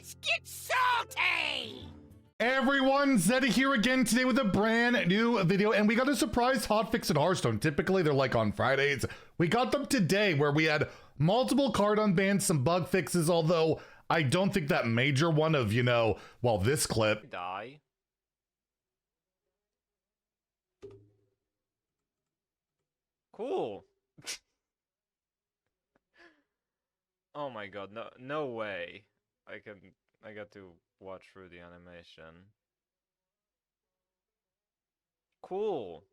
Let's get salty! Everyone, Zeddy here again today with a brand new video, and we got a surprise hotfix in Hearthstone. Typically, they're like on Fridays. We got them today where we had multiple card unbans, some bug fixes, although I don't think that major one of, well, this clip. Die. Cool. Oh my god, no way. I got to watch through the animation. Cool.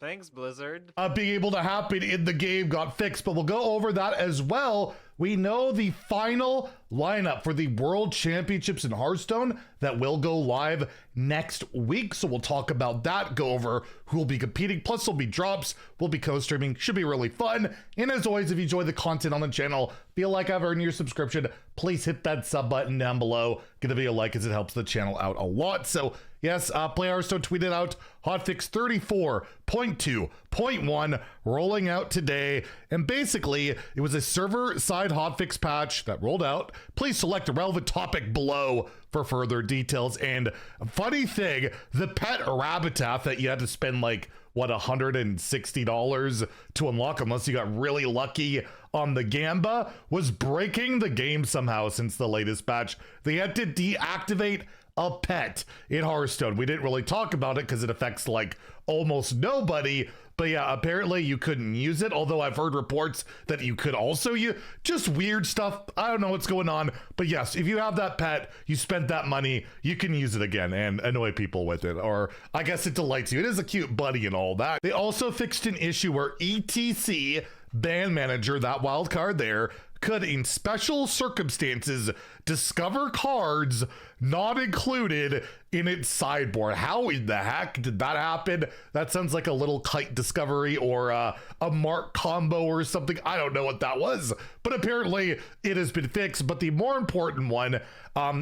Thanks, Blizzard. Being able to happen in the game got fixed, but we'll go over that as well. We know the final lineup for the World Championships in Hearthstone that will go live next week. So we'll talk about that, go over who will be competing. Plus there'll be drops, we'll be co-streaming, should be really fun. And as always, if you enjoy the content on the channel, feel like I've earned your subscription, please hit that sub button down below. Give the video a like as it helps the channel out a lot. So yes, Play Hearthstone tweeted out hotfix 34.2.1 rolling out today. And basically, it was a server-side hotfix patch that rolled out. Please select a relevant topic below for further details. And funny thing, the pet Rabbitath that you had to spend like, what, $160 to unlock unless you got really lucky on the Gamba, was breaking the game somehow since the latest patch. They had to deactivate a pet in Hearthstone. We didn't really talk about it because it affects like almost nobody, but yeah, apparently you couldn't use it, although I've heard reports that you could also use. Just weird stuff. I don't know what's going on, but yes, if you have that pet, you spent that money, you can use it again and annoy people with it, or I guess it delights you. It is a cute buddy and all that. They also fixed an issue where ETC Ban Manager, that wild card there, could in special circumstances discover cards not included in its sideboard. How in the heck did that happen? That sounds like a little kite discovery or a mark combo or something. I don't know what that was, but apparently it has been fixed. But the more important one,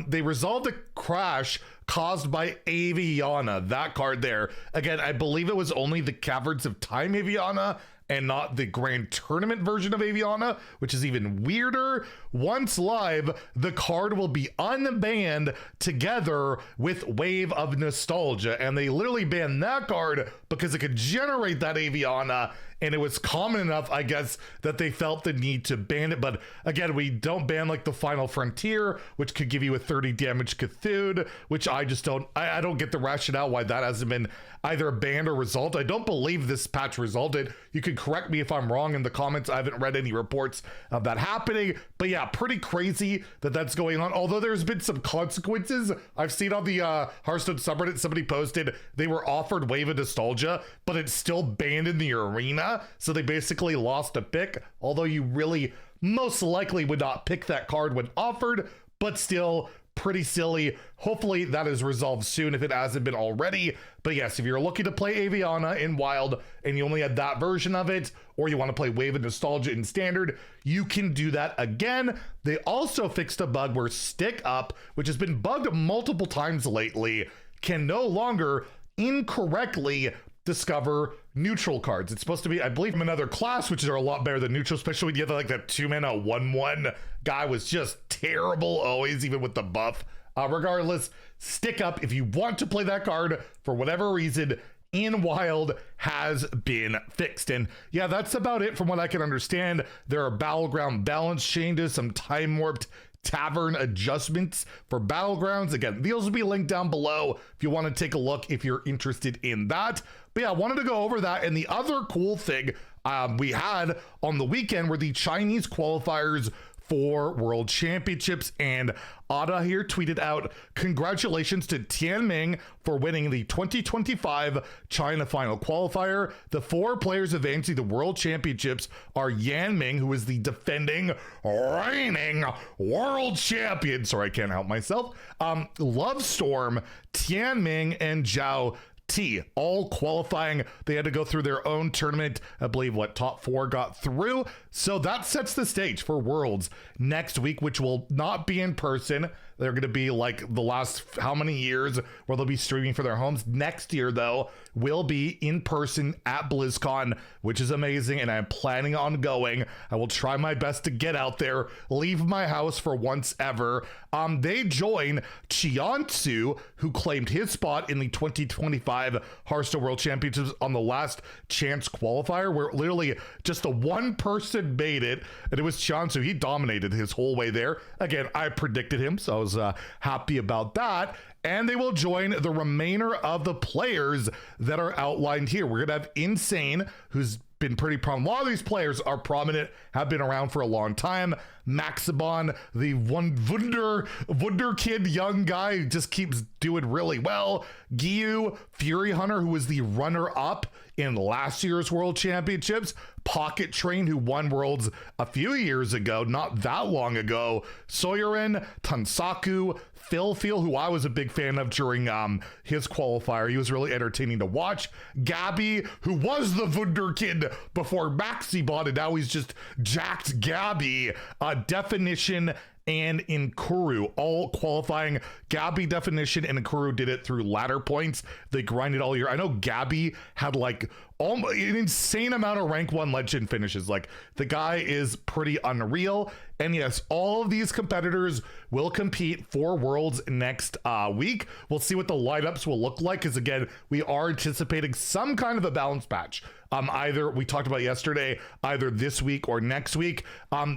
they resolved a crash caused by Aviana, that card there. Again, I believe it was only the Caverns of Time Aviana and not the Grand Tournament version of Aviana, which is even weirder. Once live, the card will be unbanned together with Wave of Nostalgia. And they literally banned that card because it could generate that Aviana, and it was common enough, I guess, that they felt the need to ban it. But again, we don't ban like the Final Frontier, which could give you a 30 damage Cthulhu, which I just don't, I don't get the rationale why that hasn't been either banned or resolved. I don't believe this patch resolved it. You can correct me if I'm wrong in the comments. I haven't read any reports of that happening, but yeah, pretty crazy that that's going on. Although there's been some consequences. I've seen on the Hearthstone subreddit, somebody posted they were offered Wave of Nostalgia, but it's still banned in the arena. So they basically lost a pick, although you really most likely would not pick that card when offered, but still pretty silly. Hopefully that is resolved soon if it hasn't been already. But yes, if you're looking to play Aviana in Wild and you only had that version of it, or you want to play Wave of Nostalgia in Standard, you can do that again. They also fixed a bug where Stick Up, which has been bugged multiple times lately, can no longer incorrectly discover neutral cards. It's supposed to be, I believe, from another class, which are a lot better than neutral, especially when you have like that 2-mana 1/1 guy was just terrible always, even with the buff. Regardless, Stick Up, if you want to play that card for whatever reason in Wild, has been fixed. And yeah, that's about it from what I can understand. There are Battleground balance changes, some time warped tavern adjustments for Battlegrounds. Again, these will be linked down below if you want to take a look if you're interested in that. But yeah, I wanted to go over that. And the other cool thing we had on the weekend were the Chinese qualifiers for World Championships, and Ada here tweeted out, "Congratulations to Tianming for winning the 2025 China Final Qualifier. The 4 players advancing the World Championships are Yan Ming, who is the defending reigning World Champion." Sorry, I can't help myself. Love Storm, Tianming, and Zhao T, all qualifying. They had to go through their own tournament. I believe top 4 got through. So that sets the stage for Worlds next week, which will not be in person. They're going to be like the last how many years where they'll be streaming for their homes. Next year, though, will be in person at BlizzCon, which is amazing, and I'm planning on going. I will try my best to get out there, leave my house for once ever. They join Chiansu, who claimed his spot in the 2025 Hearthstone World Championships on the last chance qualifier, where literally just the one person made it, and it was Chiansu. He dominated his whole way there. Again, I predicted him, so I was happy about that. And they will join the remainder of the players that are outlined here. We're gonna have Insane, who's been pretty prominent. A lot of these players are prominent, have been around for a long time. Maxibon, the one Wunder kid, young guy who just keeps doing really well. Gyu, Fury Hunter, who was the runner-up in last year's World Championships. Pocket Train, who won Worlds a few years ago, not that long ago. Soyerin, Tansaku, Phil, who I was a big fan of during his qualifier. He was really entertaining to watch. Gabby, who was the Wunder kid before Maxibon, and now he's just jacked Gabby. Definition and Inkuru, all qualifying. Gabby, Definition, and Inkuru did it through ladder points. They grinded all year. I know Gabby had like an insane amount of rank 1 legend finishes. Like, the guy is pretty unreal. And yes, all of these competitors will compete for Worlds next week. We'll see what the lineups will look like, because again, we are anticipating some kind of a balance patch. Either we talked about yesterday, either this week or next week.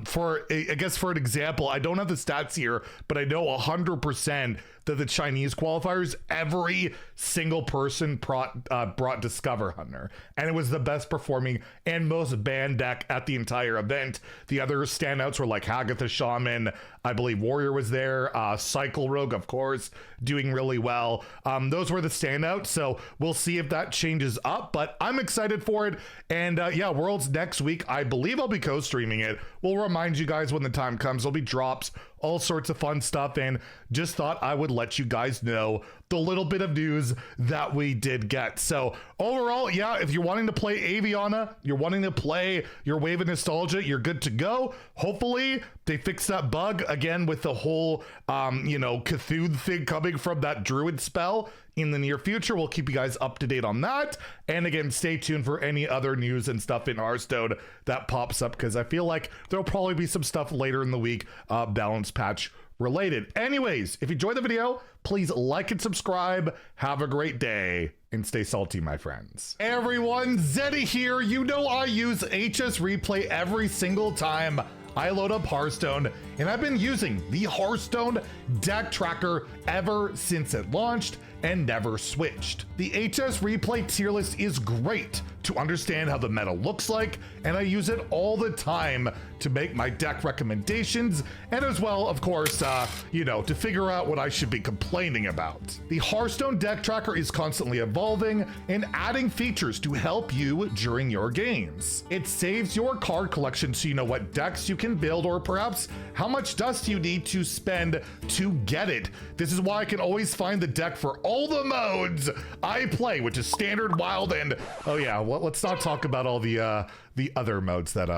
For an example, I don't have the stats here, but I know 100% that the Chinese qualifiers, every single person brought Discover Hunter, and it was the best performing and most banned deck at the entire event. The other standouts were like Hagatha Shaman, I believe Warrior was there, Cycle Rogue, of course, doing really well. Those were the standouts, so we'll see if that changes up, but I'm excited for it. And yeah, Worlds next week. I believe I'll be co-streaming it. We'll remind you guys when the time comes. There'll be drops, all sorts of fun stuff, and just thought I would let you guys know the little bit of news that we did get. So overall, yeah, if you're wanting to play Aviana, you're wanting to play your Wave of Nostalgia, you're good to go. Hopefully they fix that bug again with the whole Cthulhu thing coming from that druid spell in the near future. We'll keep you guys up to date on that. And again, stay tuned for any other news and stuff in Hearthstone that pops up, because I feel like there'll probably be some stuff later in the week, balance patch related. Anyways, if you enjoyed the video, please like and subscribe. Have a great day and stay salty, my friends. Hey everyone, Zeddy here. You know I use HS Replay every single time I load up Hearthstone, and I've been using the Hearthstone deck tracker ever since it launched and never switched. The HS Replay tier list is great to understand how the meta looks like, and I use it all the time to make my deck recommendations, and as well, of course, to figure out what I should be complaining about. The Hearthstone deck tracker is constantly evolving and adding features to help you during your games. It saves your card collection so you know what decks you can build, or perhaps how much dust you need to spend to get it. This is why I can always find the deck for all the modes I play, which is standard, wild, and oh yeah, well, let's not talk about all the other modes that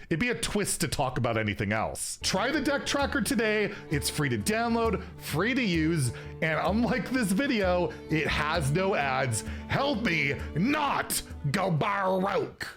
it'd be a twist to talk about anything else. Try the deck tracker today. It's free to download, free to use, and unlike this video, it has no ads. Help me not go baroque.